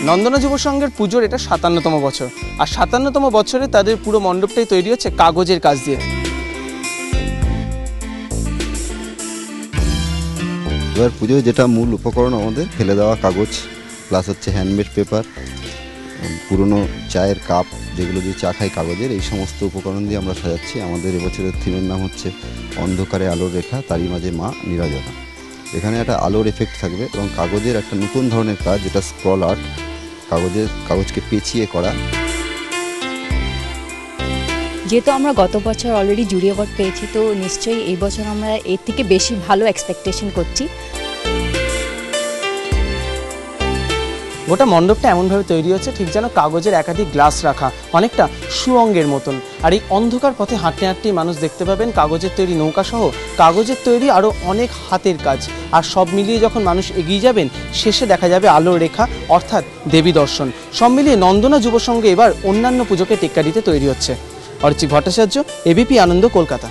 নন্দনা যুব সংঘের পুজোর এটা ৫৭তম বছর, আর ৫৭তম বছরে তাদের পুরো মণ্ডপটাই তৈরি হচ্ছে কাগজের কাজ দিয়ে। এবার পুজোয় যেটা মূল উপকরণ আমাদের ফেলে দেওয়া কাগজ, প্লাস হচ্ছে হ্যান্ডমেড পেপার, পুরনো চায়ের কাপ যেগুলো দিয়ে চা খাই কাগজের, এই সমস্ত উপকরণ দিয়ে আমরা সাজাচ্ছি। আমাদের এবছরের থিমের নাম হচ্ছে অন্ধকারে আলোর রেখা, তারই মাঝে মা নিরাজনা। এখানে একটা আলোর এফেক্ট থাকবে এবং কাগজের একটা নতুন ধরনের কাজ, যেটা স্ক্রল আর্ট, কাগজকে পেঁচিয়ে করা। যেহেতু আমরা গত বছর অলরেডি জুরি অ্যাওয়ার্ড পেয়েছি, তো নিশ্চয়ই এই বছর আমরা এর থেকে বেশি ভালো এক্সপেকটেশন করছি। গোটা মণ্ডপটা এমনভাবে তৈরি হচ্ছে ঠিক যেন কাগজের একাধিক গ্লাস রাখা, অনেকটা সুরঙ্গের মতন। আর এই অন্ধকার পথে হাঁটতে হাঁটতেই মানুষ দেখতে পাবেন কাগজের তৈরি নৌকা সহ কাগজের তৈরি আরও অনেক হাতের কাজ। আর সব মিলিয়ে যখন মানুষ এগিয়ে যাবেন, শেষে দেখা যাবে আলোর রেখা, অর্থাৎ দেবী দর্শন। সব মিলিয়ে নন্দনা যুব সংঘ এবার অন্যান্য পুজোকে টেক্কা দিতে তৈরি হচ্ছে। অরিজিৎ ভট্টাচার্য, এবিপি আনন্দ, কলকাতা।